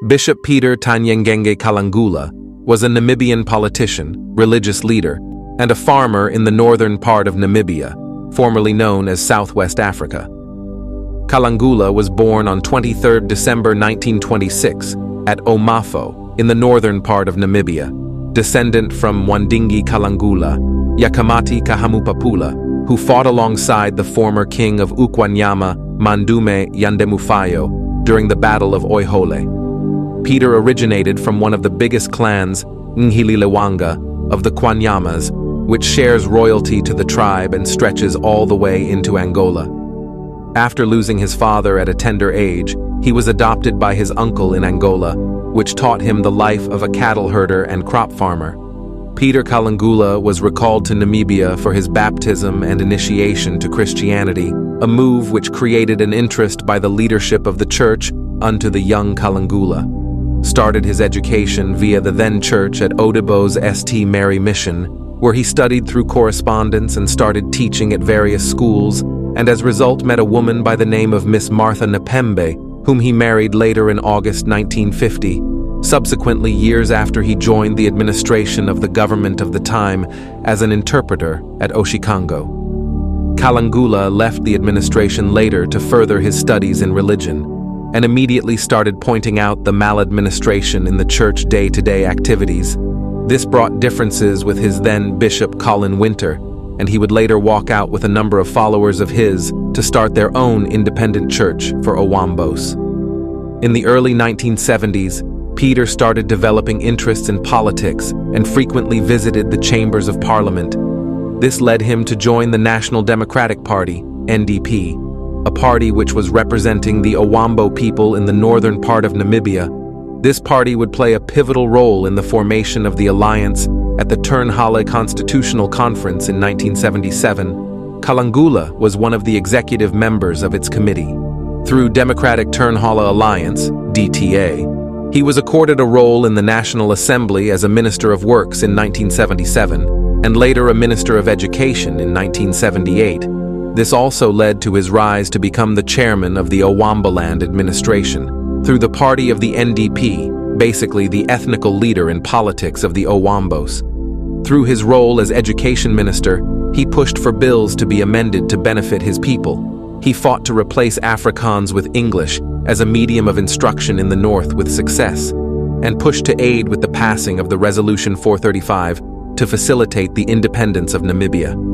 Bishop Peter Tanyengenge Kalangula was a Namibian politician, religious leader, and a farmer in the northern part of Namibia, formerly known as Southwest Africa. Kalangula was born on 23 December 1926 at Omafo in the northern part of Namibia, descendant from Mwandingi Kalangula, Yakamati Kahamupapula, who fought alongside the former king of Ukwanyama, Mandume Yandemufayo, during the Battle of Oihole. Peter originated from one of the biggest clans, Nhililewanga, of the Kwanyamas, which shares royalty to the tribe and stretches all the way into Angola. After losing his father at a tender age, he was adopted by his uncle in Angola, which taught him the life of a cattle herder and crop farmer. Peter Kalangula was recalled to Namibia for his baptism and initiation to Christianity, a move which created an interest by the leadership of the church unto the young Kalangula. Started his education via the then church at Odibo's St. Mary Mission, where he studied through correspondence and started teaching at various schools, and as a result met a woman by the name of Miss Martha Napembe, whom he married later in August 1950. Subsequently, years after, he joined the administration of the government of the time as an interpreter at Oshikango. Kalangula left the administration later to further his studies in religion, and immediately started pointing out the maladministration in the church day-to-day activities. This brought differences with his then Bishop Colin Winter, and he would later walk out with a number of followers of his to start their own independent church for Owambos. In the early 1970s, Peter started developing interests in politics and frequently visited the chambers of parliament. This led him to join the National Democratic Party, NDP, a party which was representing the Owambo people in the northern part of Namibia. This party would play a pivotal role in the formation of the alliance at the Turnhale Constitutional Conference in 1977. Kalangula was one of the executive members of its committee. Through Democratic Turnhale Alliance, DTA, he was accorded a role in the National Assembly as a Minister of Works in 1977, and later a Minister of Education in 1978. This also led to his rise to become the chairman of the Owambaland administration, through the party of the NDP, basically the ethnical leader in politics of the Owambos. Through his role as education minister, he pushed for bills to be amended to benefit his people. He fought to replace Afrikaans with English as a medium of instruction in the north with success, and pushed to aid with the passing of the Resolution 435 to facilitate the independence of Namibia.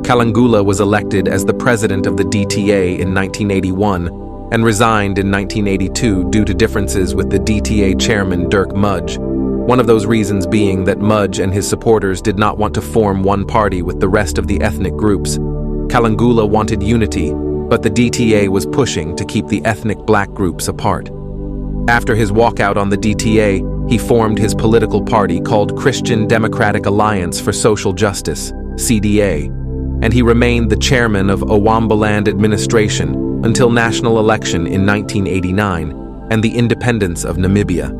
Kalangula was elected as the president of the DTA in 1981 and resigned in 1982 due to differences with the DTA chairman Dirk Mudge, one of those reasons being that Mudge and his supporters did not want to form one party with the rest of the ethnic groups. Kalangula wanted unity, but the DTA was pushing to keep the ethnic black groups apart. After his walkout on the DTA, he formed his political party called Christian Democratic Alliance for Social Justice, CDA, and he remained the chairman of Owambaland administration until national election in 1989 and the independence of Namibia.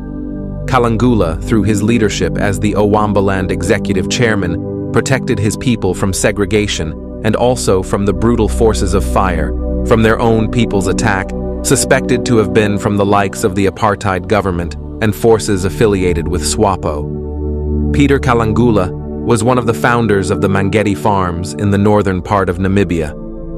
Kalangula, through his leadership as the Owambaland executive chairman, protected his people from segregation and also from the brutal forces of fire, from their own people's attack, suspected to have been from the likes of the apartheid government and forces affiliated with SWAPO. Peter Kalangula was one of the founders of the Mangeti farms in the northern part of Namibia,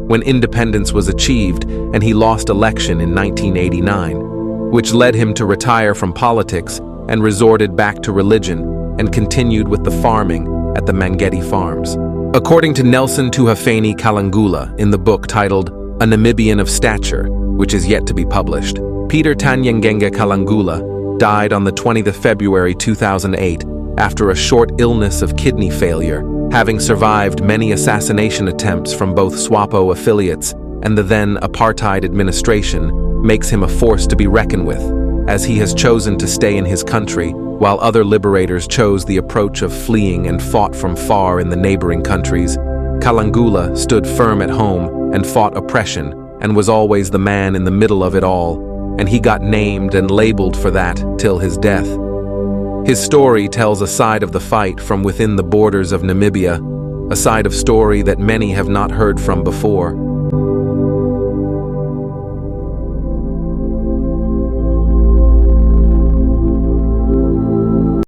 when independence was achieved and he lost election in 1989, which led him to retire from politics and resorted back to religion and continued with the farming at the Mangeti farms. According to Nelson Tuhafeni Kalangula in the book titled A Namibian of Stature, which is yet to be published, Peter Tanyengenge Kalangula died on the 20th of February 2008 after a short illness of kidney failure, having survived many assassination attempts from both SWAPO affiliates and the then apartheid administration, makes him a force to be reckoned with, as he has chosen to stay in his country while other liberators chose the approach of fleeing and fought from far in the neighboring countries. Kalangula stood firm at home and fought oppression and was always the man in the middle of it all, and he got named and labeled for that till his death. His story tells a side of the fight from within the borders of Namibia, a side of story that many have not heard from before.